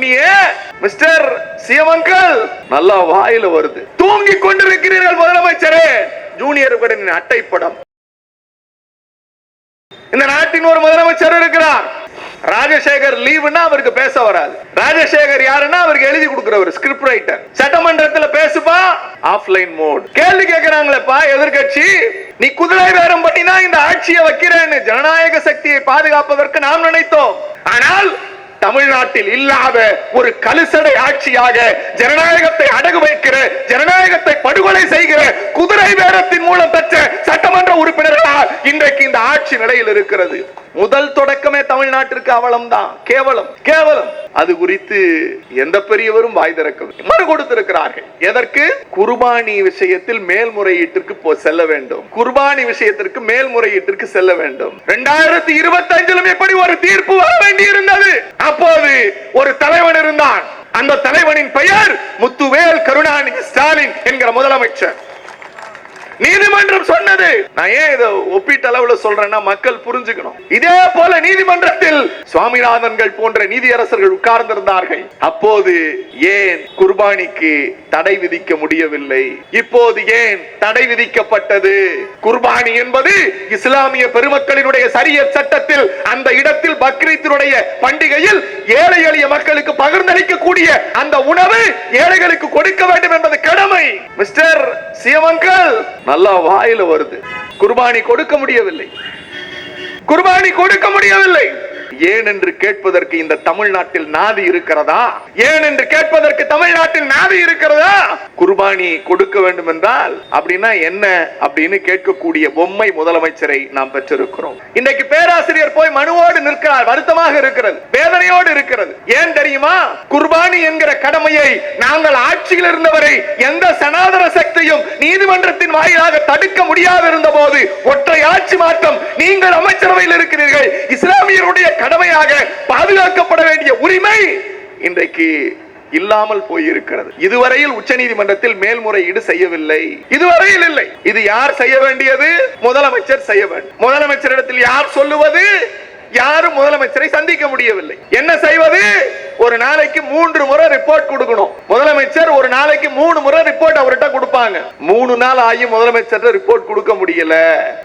சொன்னியே mister CM uncle, நல்லா வாயில வருது. தூங்கி கொண்டிருக்கிறீர்கள் முதலமைச்சரே. ஜூனியர் விகடனின் அட்டைப்படம். இந்த நாட்டின் ஒரு முதலமைச்சர் இருக்கிறார். ராஜசேகர் லீவுன்னா அவருக்கு பேச வராது. ராஜசேகர் யாருன்னா அவருக்கு எழுதி கொடுக்கிறவர், ஸ்கிரிப்ட் ரைட்டர். சட்டமன்றத்தில் பேசுப்பா, ஆஃப்லைன் மோட். கேள்வி கேட்கிறாங்களேப்பா எதிர்கட்சி, நீ குதிரை பேரம் பண்ணினா இந்த ஆட்சியை வைக்கிறேன்னு ஜனநாயக சக்தியை பாதுகாப்பதற்கு நாம் நினைத்தோம். ஆனால் தமிழ்நாட்டில் இல்லாத ஒரு கலுசடை ஆட்சியாக ஜனநாயகத்தை அடகு வைக்கிற, ஜனநாயகத்தை படுகொலை செய்கிற குதிரை பேரத்தின் மூலம் பெற்ற சட்டமன்ற உறுப்பினர்களால் இன்றைக்கு இந்த ஆட்சி நிலையில் இருக்கிறது. முதல் தொடக்கமே தமிழ்நாட்டிற்கு அவலம்தான், கேவலம் கேவலம். அது குறித்து எந்த பெரியவரும் வாய் திறக்கவில்லை. மறு கொடுத்திருக்கிறார்கள். எதற்கு? குர்பானி விஷயத்தில் மேல்முறையீட்டிற்கு செல்ல வேண்டும். குர்பானி விஷயத்திற்கு மேல்முறையீட்டிற்கு செல்ல வேண்டும். 2025 எப்படி ஒரு தீர்ப்பு வர வேண்டி இருந்தது. அப்போது ஒரு தலைவன் இருந்தான். அந்த தலைவனின் பெயர் முத்துவேல் கருணாநிதி ஸ்டாலின் என்கிற முதலமைச்சர். நீதிமன்றம் சொன்னது. நான் ஏன் இதை ஒப்பீட்டு அளவுல சொல்றேன்னா மக்கள் புரிஞ்சுக்கணும். இதே போல நீதிமன்றத்தில் சுவாமிநாதன்கள் போன்ற நீதியரசர்கள் உட்கார்ந்திருந்தார்கள். அப்போது ஏன் குர்பானிக்கு தடை விதிக்க முடியவில்லை? இப்போது ஏன் தடை விதிக்கப்பட்டது? குர்பானி என்பது இஸ்லாமிய பெருமக்களினுடைய ஷரியத் சட்டத்தில் அந்த இடத்தில் பக்ரீத்தினுடைய பண்டிகையில் ஏழை எளிய மக்களுக்கு பகிர்ந்தளிக்கக்கூடிய அந்த உணவு ஏழைகளுக்கு கொடுக்க வேண்டும் என்பது கடமை. மிஸ்டர் சிஎம் அங்கிள், நல்லா வாயில வருது. குர்பானி கொடுக்க முடியவில்லை. குர்பானி கொடுக்க முடியவில்லை. ஏன் என்று கேட்பதற்கு இந்த தமிழ்நாட்டில் நாதி இருக்கிறதா? ஏன் என்று கேட்பதற்கு தமிழ்நாட்டில் நாதி இருக்கிறதா? குர்பானி கொடுக்க வேண்டும் என்றால் அப்படின்னா என்ன அப்படின்னு கேட்கக்கூடிய பொம்மை முதலமைச்சரை நாம் பெற்றிருக்கிறோம். இன்றைக்கு பேராசிரியர் போய் மனுவோடு நிற்கிறார். வருத்தமாக இருக்கிறது, வேதனையோடு இருக்கிறது. ஏன் தெரியுமா? குர்பானி என்கிற கடமையை நாங்கள் ஆட்சியில் இருந்தவரை எந்த சனாதன சக்தியும் நீதிமன்றத்தின் வாயிலாக தடுக்க முடியாது இருந்த போது ஒற்றை ஆட்சி மாற்றம். நீங்கள் அமைச்சரவையில் இருக்கிறீர்கள். இஸ்லாமியருடைய கடமையாக பாதுகாக்கப்பட வேண்டிய உரிமை இன்றைக்கு இல்லாமல் போயிருக்கிறது. இதுவரையில் உச்சநீதிமன்றத்தில் மேல்முறையீடு செய்யவில்லை. இதுவரையில் இல்லை. இது யார் செய்ய வேண்டியது? முதலமைச்சர் செய்ய வேண்டும். முதலமைச்சரிடத்தில் யார் சொல்லுவது? யாரும் முதலமைச்சரை சந்திக்க முடியவில்லை. என்ன செய்வது? ஒரு நாளைக்கு 3 முறை ரிப்போர்ட் கொடுக்கணும். முதலமைச்சர் ஒரு நாளைக்கு 3 முறை ரிப்போர்ட் அவர்கிட்ட கொடுப்பாங்க. 3 நாள் ஆகி முதலமைச்சர் ரிப்போர்ட் கொடுக்க முடியல.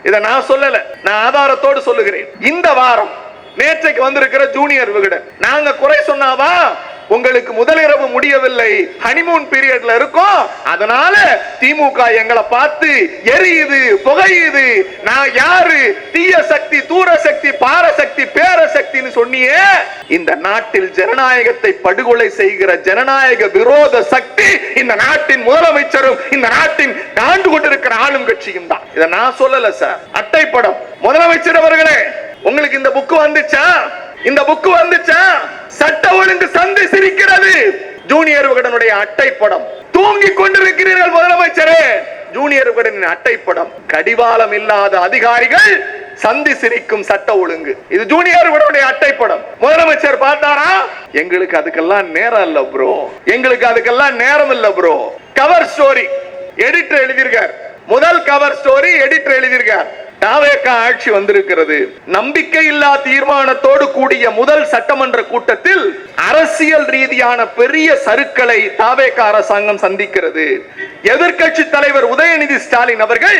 இதை நான் சொல்லல, நான் ஆதாரத்தோடு சொல்லுகிறேன். இந்த வாரம் நேற்றைக்கு வந்திருக்கிற ஜூனியர் விகடன், நாங்க குறை சொன்னாவா உங்களுக்கு முதலிரவு முடியவில்லை, ஹனிமூன் பீரியட்ல இருக்கும், அதனால திமுக எங்களை பார்த்து எரியுது, புகையுது, நான் யாரு, தீய சக்தி, தூர சக்தி, பாரசக்தி, பேரசக்தின்னு சொன்னியே. இந்த நாட்டில் ஜனநாயகத்தை படுகொலை செய்கிற ஜனநாயக விரோத சக்தி இந்த நாட்டின் முதலமைச்சரும் இந்த நாட்டின் ஆண்டு கொண்டிருக்கிற ஆளும் கட்சியும் தான். இதை நான் சொல்லல சார். அட்டைப்படம். முதலமைச்சர் அவர்களே, உங்களுக்கு இந்த புக் வந்துச்சா? இந்த புக் வந்துச்சா? சட்ட ஒழுங்கு சந்தி சிரிக்கிறது. ஜூனியர் விகடனுடைய அட்டைப்படம். தூங்கி கொண்டிருக்கிறீர்கள் முதலமைச்சரே. ஜூனியர் விகடனின் அட்டைப்படம். கடிவாளம் இல்லாத அதிகாரிகள் சந்தி சிரிக்கும் சட்ட ஒழுங்கு. இது ஜூனியர் விகடனுடைய அட்டைப்படம். முதலமைச்சர் பார்த்தாரா? எங்களுக்கு அதுக்கெல்லாம் நேரம் இல்ல ப்ரோ, எங்களுக்கு அதுக்கெல்லாம் நேரம் இல்ல ப்ரோ. கவர் ஸ்டோரி எடிட்டர் எழுதியிருக்கார். முதல் கவர் ஸ்டோரி எடிட்டர் எழுதியிருக்கார். தாவேகா ஆட்சி வந்திருக்கிறது. நம்பிக்கையில்லா தீர்மானத்தோடு கூடிய முதல் சட்டமன்ற கூட்டத்தில் அரசியல் ரீதியான பெரிய சறுக்களை தாவேகா அரசாங்கம் சந்திக்கிறது. எதிர்க்கட்சி தலைவர் உதயநிதி ஸ்டாலின் அவர்கள்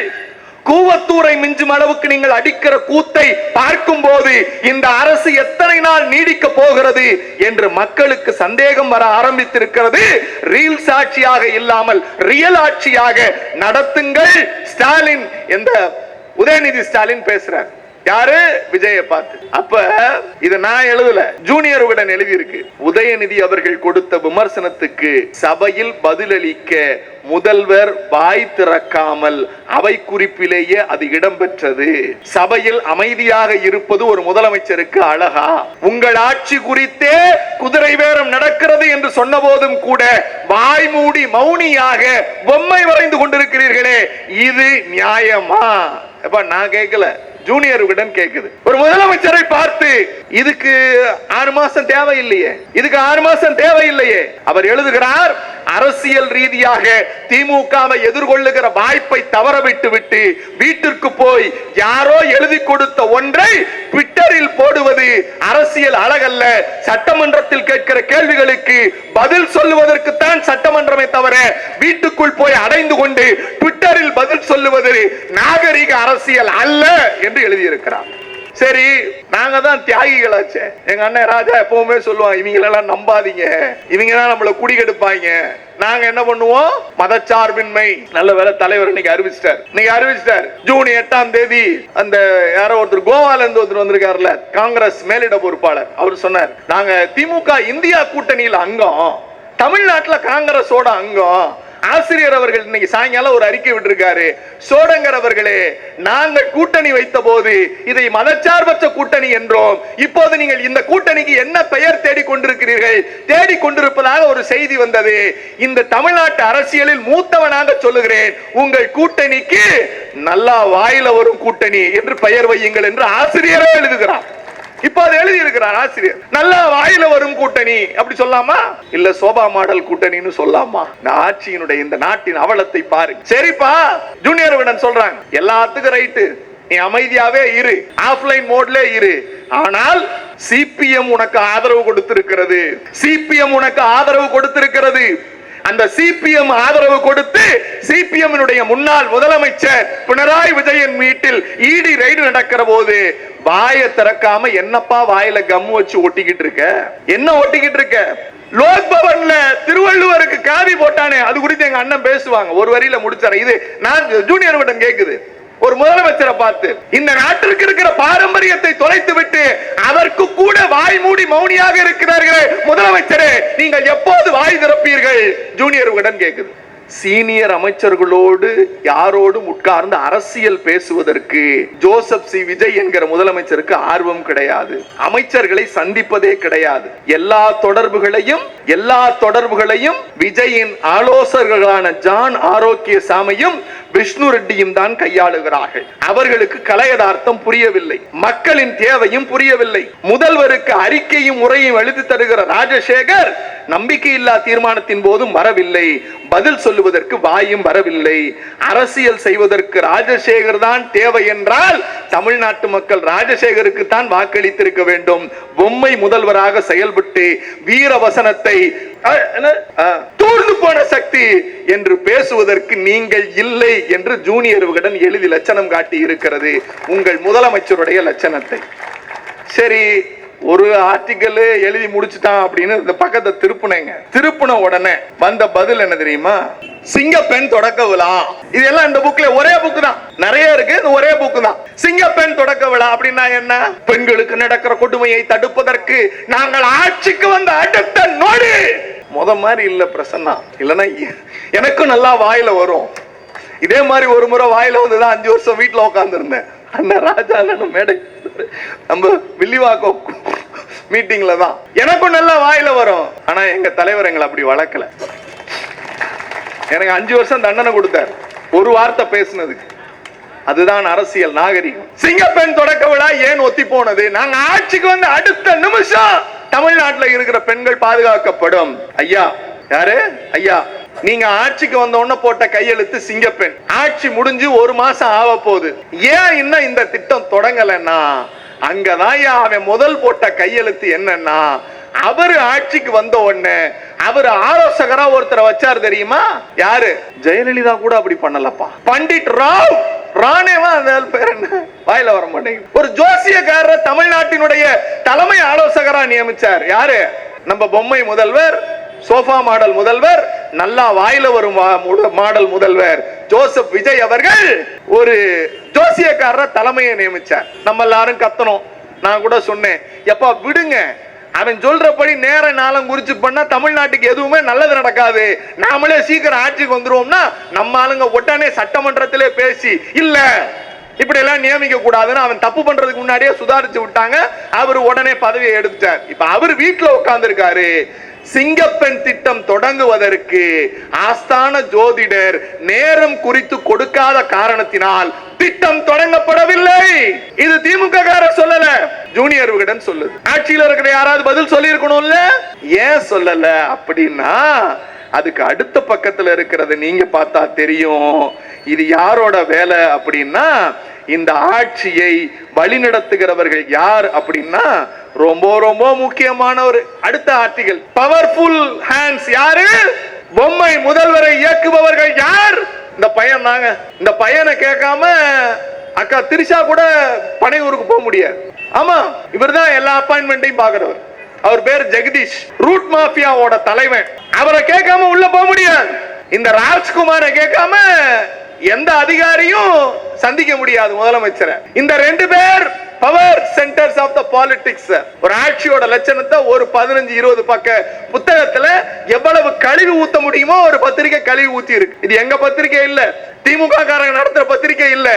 கூவத்தூரை மிஞ்சும் அளவுக்கு நீங்கள் அடிக்கிற கூத்தை பார்க்கும் போது இந்த அரசு எத்தனை நாள் நீடிக்க போகிறது என்று மக்களுக்கு சந்தேகம் வர ஆரம்பித்திருக்கிறது. ரீல்ஸ் ஆட்சியாக இல்லாமல் ரியல் ஆட்சியாக நடத்துங்கள் ஸ்டாலின். எந்த உதயநிதி ஸ்டாலின் பேசுறார். யாரு? விஜயை பார்த்து. அப்ப இத நான் எழுதல, ஜூனியர் விகடன் எழுதி இருக்கு. உதயநிதி அவர்கள் கொடுத்த விமர்சனத்துக்கு சபையில் பதிலளிக்க முதல்வர் வாய் திறக்காமல் அவை குறிப்பிலேயே அது இடம்பெற்றது. சபையில் அமைதியாக இருப்பது ஒரு முதலமைச்சருக்கு அழகா? உங்கள் ஆட்சி குறித்தே குதிரை பேரம் நடக்கிறது என்று சொன்ன போதும் கூட வாய் மூடி மௌனியாக பொம்மை வரைந்து கொண்டிருக்கிறீர்களே, இது நியாயமா? நான் கேட்கல, ஜூனியர் விகடன் கேக்குது. ஒரு முதலமைச்சரை பார்த்து இதுக்கு 6 மாசம் தேவையில்லையே, இதுக்கு 6 மாசம் தேவையில்லையே. அவர் எழுதுகிறார், அரசியல் ரீதியாக திமுகவை எதிர்கொள்ளுகிற வாய்ப்பை தவறவிட்டு விட்டு வீட்டிற்கு போய் யாரோ எழுதி கொடுத்த ஒன்றை ட்விட்டரில் போடுவது அரசியல் அழகல்ல. சட்டமன்றத்தில் கேட்கிற கேள்விகளுக்கு பதில் சொல்லுவதற்கு தான் சட்டமன்றமே தவிர வீட்டுக்குள் போய் அடைந்து கொண்டு ட்விட்டரில் பதில் சொல்லுவது நாகரிக அரசியல் அல்ல என்று எழுதியிருக்கிறார். சரி, நாங்க தான் தியாகிகளாச்சே. எங்க அண்ணன் ராஜா எப்பவுமே சொல்லுவாங்க, இவங்களெல்லாம் நம்பாதீங்க, இவங்க தான் நம்மள குடிகெடுப்பாங்க. நாங்க என்ன பண்ணுவோம்? மதச்சார்பின்மை. நல்ல வேளை தலைவர் இன்னைக்கு அறிவிச்சிட்டார். ஜூன் 8ஆம் தேதி அந்த யாரோ ஒருத்தர் கோவால இருந்து ஒருத்தர் வந்திருக்காருல, காங்கிரஸ் மேலிட பொறுப்பாளர், அவர் சொன்னார், நாங்க திமுக இந்தியா கூட்டணியில் அங்கம், தமிழ்நாட்டுல காங்கிரஸோட அங்கம். ஆசிரியர் அவர்கள் இன்னைக்கு சாயங்காலம் ஒரு அறிக்கை விட்டிருக்காரு, சோடங்கர் அவர்களே, நாங்கள் கூட்டணி வைத்த போது இதை மதச்சார்பற்ற கூட்டணி என்றோம், இப்போது நீங்கள் இந்த கூட்டணிக்கு என்ன பெயர் தேடிக்கொண்டிருக்கிறீர்கள்? தேடிக்கொண்டிருப்பதாக ஒரு செய்தி வந்தது. இந்த தமிழ்நாட்டு அரசியலில் மூத்தவனாக சொல்லுகிறேன், உங்கள் கூட்டணிக்கு நல்லா வாயில வரும் கூட்டணி என்று பெயர் வையுங்கள் என்று ஆசிரியரே எழுதுகிறார். இப்ப அது எழுதி இருக்கிறார் ஆசிரியர். நல்லா வாயில வரும் கூட்டணி அப்படி சொல்லாமா? இல்ல சோபா மாடல் கூட்டணின்னு சொல்லாமா? இந்த ஆட்சியினுடைய இந்த நாட்டின் அவலத்தை பாருங்க. சரிப்பா, ஜூனியர் விடன் சொல்றாங்க, எல்லாத்துக்கும் ரைட்டு, நீ அமைதியாவே இரு, ஆஃப்லைன் மோட்ல இரு. ஆனால் சிபிஎம் உனக்கு ஆதரவு கொடுத்திருக்கிறது. சிபிஎம் உனக்கு ஆதரவு கொடுத்திருக்கிறது. அந்த சிபிஎம் ஆதரவு கொடுத்து சிபிஎம் முன்னாள் முதலமைச்சர் பினராயி விஜயன் வீட்டில் இடி ரைடு நடக்கிற போது வாயை திறக்காம என்னப்பா வாயில கம் வச்சு ஒட்டிக்கிட்டு இருக்க? என்ன ஒட்டிக்கிட்டு இருக்க? லோக் பவன்ல திருவள்ளுவருக்கு காவி போட்டானே, அது குறித்து எங்க அண்ணன் பேசுவாங்க. ஒரு வரியில முடிச்சாரு. இது நான் ஜூனியர் விடம் கேக்குது. ஒரு முதலமைச்சரை பார்த்து, இந்த நாட்டிற்கு இருக்கிற பாரம்பரியத்தை தொலைத்து விட்டு அதற்கு கூட வாய் மூடி மௌனியாக இருக்கிறார்களே முதலமைச்சரே, நீங்கள் எப்போது வாய் திறப்பீர்கள்? ஜூனியர் விடம் கேக்குது. சீனியர் அமைச்சர்களோடு யாரோடும் உட்கார்ந்து அரசியல் பேசுவதற்கு ஜோசப் சி விஜய் என்கிற முதலமைச்சருக்கு ஆர்வம் கிடையாது. அமைச்சர்களை சந்திப்பதே கிடையாது. எல்லா தொடர்புகளையும் விஜயின் ஆலோசகர்களான ஜான் ஆரோக்கியசாமியும் விஷ்ணு ரெட்டியும் தான் கையாளுகிறார்கள். அவர்களுக்கு கலையதார்த்தம் புரியவில்லை, மக்களின் தேவையும் புரியவில்லை. முதல்வருக்கு அறிக்கையும் முறையும் எழுதி தருகிற ராஜசேகர் நம்பிக்கையில்லா தீர்மானத்தின் போதும் வரவில்லை, பதில் சொல்லுவதற்கு வாயும் வரவில்லை. அரசியல் செய்வதற்கு ராஜசேகர் தான் தேவை என்றால் தமிழ்நாட்டு மக்கள் ராஜசேகருக்கு தான் வாக்களித்திருக்க வேண்டும். பொம்மை முதல்வராக செயல்பட்டு வீரவசனத்தை தூர்ந்து போன சக்தி என்று பேசுவதற்கு நீங்கள் இல்லை என்று ஜூனியர் விகடன் எழுதி லட்சணம் காட்டி இருக்கிறது, உங்கள் முதலமைச்சருடைய லட்சணத்தை. சரி, ஒரு ஆர்டிக்கல் எழுதி முடிச்சுட்டான் அப்படின்னு இந்த பக்கத்தை திருப்புன உடனே வந்த பதில் என்ன தெரியுமா? சிங்கப்பெண் தொடக்க விழா. இதெல்லாம் இந்த புக்ல ஒரே புக் தான், நிறைய இருக்கு, இந்த ஒரே புக் தான். சிங்கப்பெண் தொடக்க விழா அப்படின்னா என்ன? பெண்களுக்கு நடக்கிற கொடுமையை தடுப்பதற்கு நாங்கள் ஆட்சிக்கு வந்த அடுத்த நொடி. முத மாதிரி இல்ல பிரசன்னா, இல்லன்னா எனக்கும் நல்லா வாயில வரும். இதே மாதிரி ஒரு முறை வாயில வந்துதான் 5 வருஷம் வீட்டுல உட்கார்ந்து இருந்தேன். அண்ணன் ராஜா மேடை நம்ம வில்லிவாக்கம் மீட்டிங்ல தான் எனக்கும் நல்லா வாயில வரும். ஆனா எங்க தலைவர் எங்களை அப்படி வளர்க்கல. எனக்கு 5 வருஷம் தண்டனை கொடுத்தார் ஒரு வார்த்தை பேசுனதுக்கு. அதுதான் அரசியல் நாகரிகம். சிங்கப்பெண் தொடக்க விழா ஏன் ஒத்தி போனது? நாங்க ஆட்சிக்கு வந்து அடுத்த நிமிஷம் தமிழ்நாட்டில் இருக்கிற பெண்கள் பாதுகாக்கப்படும். ஐயா, யாரு ஐயா, நீங்க ஆட்சிக்கு வந்த உடனே போட்ட கையெழுத்து சிங்கப்பெண். ஆட்சி முடிஞ்சு 1 மாசம் ஆக போகுது. ஏன் இன்னும் இந்த திட்டம் தொடங்கலன்னா, அங்கதான் அவன் முதல் போட்ட கையெழுத்து என்னன்னா, அவரு ஆட்சிக்கு வந்த உடனே அவர் ஆலோசகரா ஒருத்தரை வச்சார் தெரியுமா? யாரு? ஜெயலலிதா கூட அப்படி பண்ணலப்பா. பண்டிட் ராவ் ராணேவா, அந்த பேர் என்ன வாயில வர மாட்டேங்குது. ஒரு ஜோசியக்காரர் தமிழ்நாட்டினுடைய தலைமை ஆலோசகரா நியமிச்சார். யாரு? நம்ம பொம்மை முதல்வர், சோஃபா மாடல் முதல்வர், நல்லா வாயில வரும் மாடல் முதல்வர் ஜோசப் விஜய் அவர்கள் ஒரு ஜோசியக்காரரை தலைமையை நியமிச்சார். நம்ம எல்லாரும் கத்தணும். நான் கூட சொன்னேன், எப்பா விடுங்க, அவன் சொல்றபடி நேர நாளம் குறிச்சு பண்ணா தமிழ்நாட்டுக்கு எதுவுமே நல்லது நடக்காது. நாமளே சீக்கிரம் ஆட்சிக்கு வந்துருவோம்னா நம்ம ஆளுங்க உடனே சட்டமன்றத்திலே பேசி இல்ல இப்படி எல்லாம் நியமிக்க கூடாதுன்னு அவன் தப்பு பண்றதுக்கு முன்னாடியே சுதாரிச்சு விட்டாங்க. அவர் உடனே பதவியை எடுத்துட்டார். இப்ப அவர் வீட்டுல உட்கார்ந்து இருக்காரு. சிங்கப்பெண் திட்டம் தொடங்குவதற்கு ஆஸ்தான ஜோதிடர் நேரம் குறித்து கொடுக்காத காரணத்தினால் திட்டம் தொடங்கப்படவில்லை. இது திமுக காரர் சொல்லல, ஜூனியர் விகடன் சொல்லுது. ஆட்சியில் இருக்கிற யாராவது பதில் சொல்லி இருக்கணும்ல, ஏன் சொல்லல அப்படின்னா அதுக்கு அடுத்த பக்கத்துல இருக்கிறது நீங்க பார்த்தா தெரியும். இது யாரோட வேலை அப்படின்னா, இந்த ஆட்சியை வழிநடத்துகிறவர்கள் யார் அப்படின்னா ரொம்ப ரொம்ப முக்கியமான ஒரு அடுத்த ஆர்டிகல். பவர்ஃபுல் ஹேண்ட்ஸ் யாரு? பொம்மை முதல்வரை இயக்குபவர்கள் யார்? இந்த பையன் தாங்க. இந்த பையனை கேட்காம அக்கா திரிஷா கூட பனையூருக்கு போக முடியாது. ஆமா, இவர் தான் எல்லா அப்பாயின்மெண்ட்டையும் பாக்குறவர். அவர் பேர் ஜெகதீஷ், ரூட் மாஃபியாவோட தலைவன். அவரை கேட்காம உள்ள போக முடியாது. இந்த ராஜ்குமாரை கேட்காம எந்த அதிகாரியும் சந்திக்க முடியாது முதலமைச்சரை. இந்த 2 பேர் power centres of the politics. ஒரு ஆட்சியோட லட்சணத்தை ஒரு 15-20 பக்க புத்தகத்துல எவ்வளவு கழுவி ஊத்த முடியுமோ ஒரு பத்திரிகை கழுவி ஊத்தி இருக்கு. இது எங்க பத்திரிகை இல்ல, திமுக காரங்க நடத்துற பத்திரிகை இல்ல.